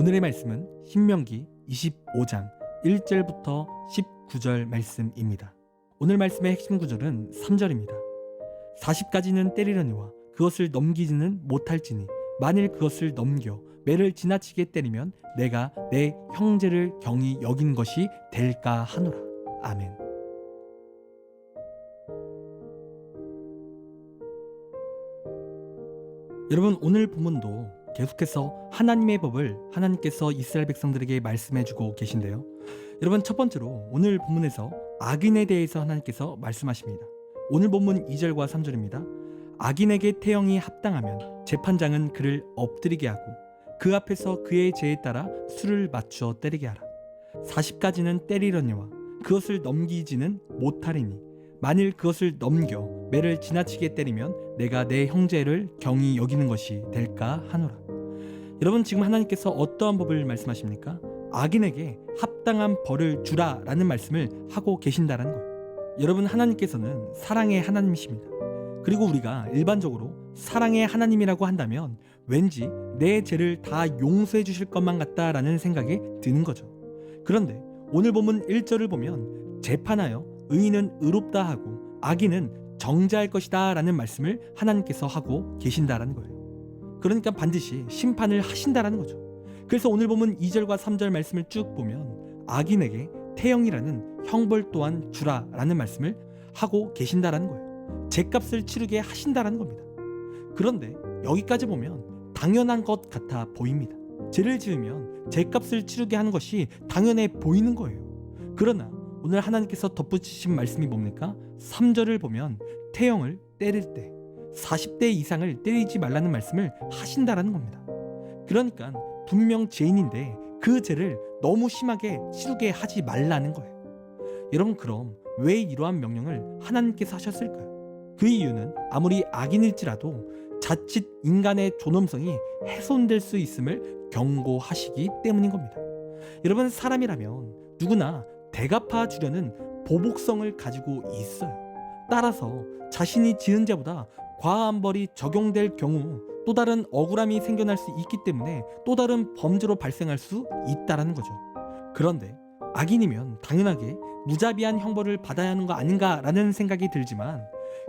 오늘의 말씀은 신명기 25장 1절부터 19절 말씀입니다. 오늘 말씀의 핵심 구절은 3절입니다. 40가지는 때리려니와 그것을 넘기지는 못할지니 만일 그것을 넘겨 매를 지나치게 때리면 내가 내 형제를 경히 여긴 것이 될까 하노라. 아멘. 여러분, 오늘 본문도 계속해서 하나님의 법을 하나님께서 이스라엘 백성들에게 말씀해주고 계신데요. 여러분, 첫 번째로 오늘 본문에서 악인에 대해서 하나님께서 말씀하십니다. 오늘 본문 2절과 3절입니다. 악인에게 태형이 합당하면 재판장은 그를 엎드리게 하고 그 앞에서 그의 죄에 따라 수를 맞추어 때리게 하라. 40가지는 때리려니와 그것을 넘기지는 못하리니 만일 그것을 넘겨 매를 지나치게 때리면 내가 내 형제를 경히 여기는 것이 될까 하노라. 여러분, 지금 하나님께서 어떠한 법을 말씀하십니까? 악인에게 합당한 벌을 주라 라는 말씀을 하고 계신다는 거예요. 여러분, 하나님께서는 사랑의 하나님이십니다. 그리고 우리가 일반적으로 사랑의 하나님이라고 한다면 왠지 내 죄를 다 용서해 주실 것만 같다라는 생각이 드는 거죠. 그런데 오늘 본문 1절을 보면 재판하여 의인은 의롭다 하고 악인은 정죄할 것이다 라는 말씀을 하나님께서 하고 계신다라는 거예요. 그러니까 반드시 심판을 하신다라는 거죠. 그래서 오늘 본문 2절과 3절 말씀을 쭉 보면 악인에게 태형이라는 형벌 또한 주라 라는 말씀을 하고 계신다라는 거예요. 죄값을 치르게 하신다라는 겁니다. 그런데 여기까지 보면 당연한 것 같아 보입니다. 죄를 지으면 죄값을 치르게 하는 것이 당연해 보이는 거예요. 그러나 오늘 하나님께서 덧붙이신 말씀이 뭡니까? 3절을 보면 태형을 때릴 때 40대 이상을 때리지 말라는 말씀을 하신다라는 겁니다. 그러니까 분명 죄인인데 그 죄를 너무 심하게 치르게 하지 말라는 거예요. 여러분, 그럼 왜 이러한 명령을 하나님께서 하셨을까요? 그 이유는 아무리 악인일지라도 자칫 인간의 존엄성이 훼손될 수 있음을 경고하시기 때문인 겁니다. 여러분, 사람이라면 누구나 대갚아 주려는 보복성을 가지고 있어요. 따라서 자신이 지은 죄보다 과한 벌이 적용될 경우 또 다른 억울함이 생겨날 수 있기 때문에 또 다른 범죄로 발생할 수 있다는 거죠. 그런데 악인이면 당연하게 무자비한 형벌을 받아야 하는 거 아닌가라는 생각이 들지만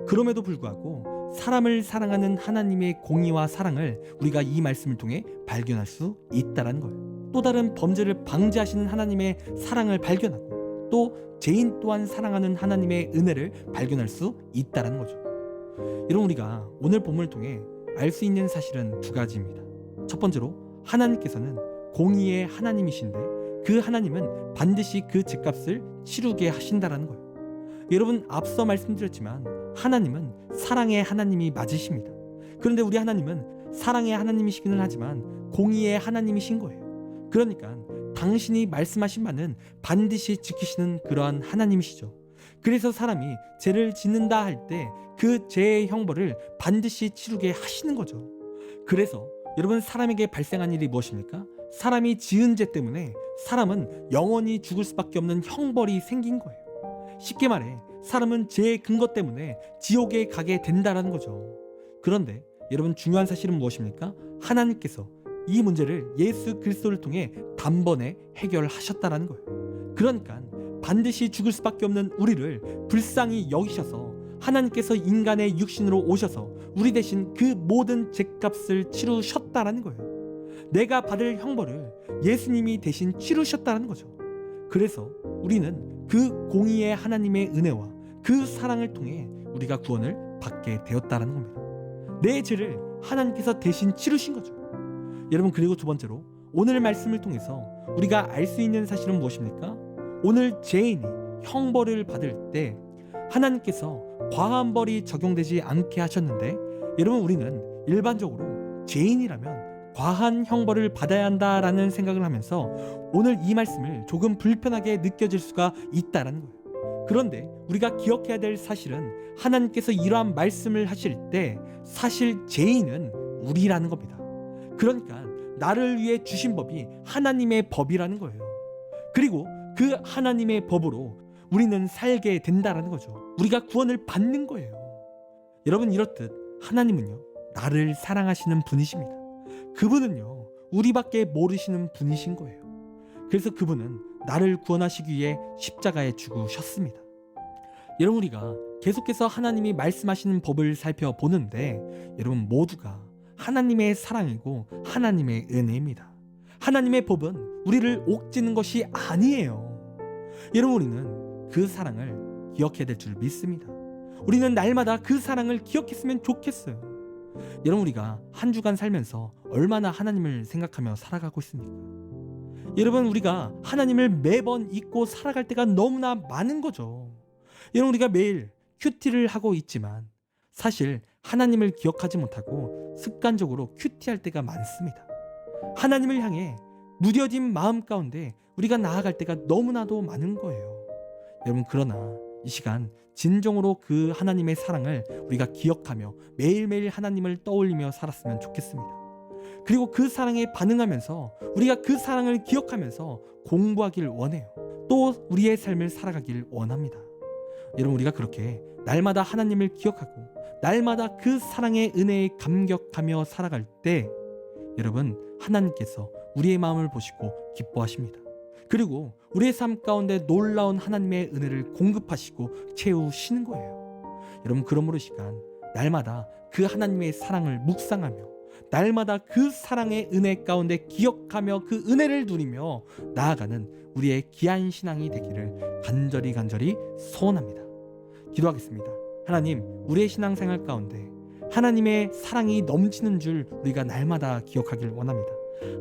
그럼에도 불구하고 사람을 사랑하는 하나님의 공의와 사랑을 우리가 이 말씀을 통해 발견할 수 있다는 거예요. 또 다른 범죄를 방지하시는 하나님의 사랑을 발견하고 또 죄인 또한 사랑하는 하나님의 은혜를 발견할 수 있다는 거죠. 여러분, 우리가 오늘 본문을 통해 알 수 있는 사실은 두 가지입니다. 첫 번째로 하나님께서는 공의의 하나님이신데 그 하나님은 반드시 그 죄값을 치르게 하신다는 거예요. 여러분, 앞서 말씀드렸지만 하나님은 사랑의 하나님이 맞으십니다. 그런데 우리 하나님은 사랑의 하나님이시기는 하지만 공의의 하나님이신 거예요. 그러니까 당신이 말씀하신 바는 반드시 지키시는 그러한 하나님이시죠. 그래서 사람이 죄를 짓는다 할 때 그 죄의 형벌을 반드시 치르게 하시는 거죠. 그래서 여러분, 사람에게 발생한 일이 무엇입니까? 사람이 지은 죄 때문에 사람은 영원히 죽을 수밖에 없는 형벌이 생긴 거예요. 쉽게 말해 사람은 죄의 근거 때문에 지옥에 가게 된다는 거죠. 그런데 여러분, 중요한 사실은 무엇입니까? 하나님께서 이 문제를 예수 그리스도를 통해 단번에 해결하셨다는 거예요. 그러니까 반드시 죽을 수밖에 없는 우리를 불쌍히 여기셔서 하나님께서 인간의 육신으로 오셔서 우리 대신 그 모든 죄값을 치르셨다는 거예요. 내가 받을 형벌을 예수님이 대신 치르셨다는 거죠. 그래서 우리는 그 공의의 하나님의 은혜와 그 사랑을 통해 우리가 구원을 받게 되었다는 겁니다. 내 죄를 하나님께서 대신 치르신 거죠. 여러분, 그리고 두 번째로 오늘 말씀을 통해서 우리가 알 수 있는 사실은 무엇입니까? 오늘 죄인이 형벌을 받을 때 하나님께서 과한 벌이 적용되지 않게 하셨는데 여러분, 우리는 일반적으로 죄인이라면 과한 형벌을 받아야 한다라는 생각을 하면서 오늘 이 말씀을 조금 불편하게 느껴질 수가 있다는 거예요. 그런데 우리가 기억해야 될 사실은 하나님께서 이러한 말씀을 하실 때 사실 죄인은 우리라는 겁니다. 그러니까 나를 위해 주신 법이 하나님의 법이라는 거예요. 그리고 그 하나님의 법으로 우리는 살게 된다는 거죠. 우리가 구원을 받는 거예요. 여러분, 이렇듯 하나님은요, 나를 사랑하시는 분이십니다. 그분은요, 우리밖에 모르시는 분이신 거예요. 그래서 그분은 나를 구원하시기 위해 십자가에 죽으셨습니다. 여러분, 우리가 계속해서 하나님이 말씀하시는 법을 살펴보는데 여러분 모두가 하나님의 사랑이고 하나님의 은혜입니다. 하나님의 법은 우리를 옥죄는 것이 아니에요. 여러분, 우리는 그 사랑을 기억해야 될 줄 믿습니다. 우리는 날마다 그 사랑을 기억했으면 좋겠어요. 여러분, 우리가 한 주간 살면서 얼마나 하나님을 생각하며 살아가고 있습니까? 여러분, 우리가 하나님을 매번 잊고 살아갈 때가 너무나 많은 거죠. 여러분, 우리가 매일 큐티를 하고 있지만 사실 하나님을 기억하지 못하고 습관적으로 큐티할 때가 많습니다. 하나님을 향해 무뎌진 마음 가운데 우리가 나아갈 때가 너무나도 많은 거예요. 여러분, 그러나 이 시간 진정으로 그 하나님의 사랑을 우리가 기억하며 매일매일 하나님을 떠올리며 살았으면 좋겠습니다. 그리고 그 사랑에 반응하면서 우리가 그 사랑을 기억하면서 공부하길 원해요. 또 우리의 삶을 살아가길 원합니다. 여러분, 우리가 그렇게 날마다 하나님을 기억하고 날마다 그 사랑의 은혜에 감격하며 살아갈 때 여러분, 하나님께서 우리의 마음을 보시고 기뻐하십니다. 그리고 우리의 삶 가운데 놀라운 하나님의 은혜를 공급하시고 채우시는 거예요. 여러분, 그러므로 이 시간 날마다 그 하나님의 사랑을 묵상하며 날마다 그 사랑의 은혜 가운데 기억하며 그 은혜를 누리며 나아가는 우리의 귀한 신앙이 되기를 간절히 소원합니다. 기도하겠습니다. 하나님, 우리의 신앙생활 가운데 하나님의 사랑이 넘치는 줄 우리가 날마다 기억하길 원합니다.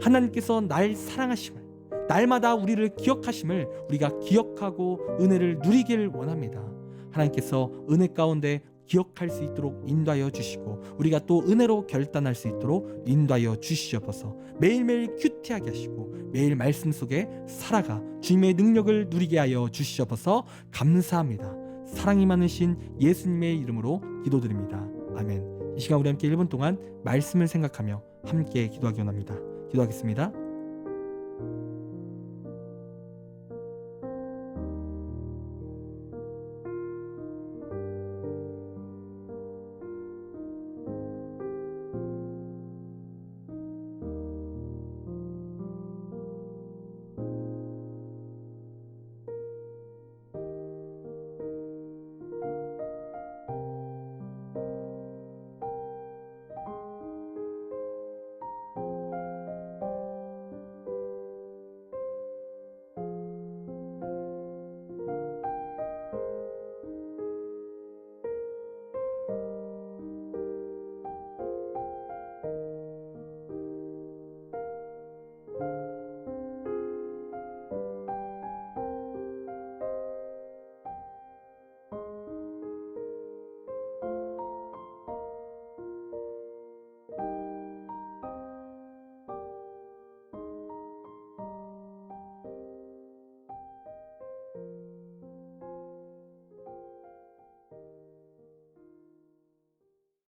하나님께서 날 사랑하심을, 날마다 우리를 기억하심을 우리가 기억하고 은혜를 누리길 원합니다. 하나님께서 은혜 가운데 기억할 수 있도록 인도하여 주시고 우리가 또 은혜로 결단할 수 있도록 인도하여 주시옵소서. 매일매일 큐티하게 하시고 매일 말씀 속에 살아가 주님의 능력을 누리게 하여 주시옵소서. 감사합니다. 사랑이 많으신 예수님의 이름으로 기도드립니다. 아멘. 이 시간 우리 함께 1분 동안 말씀을 생각하며 함께 기도하기 원합니다. 기도하겠습니다.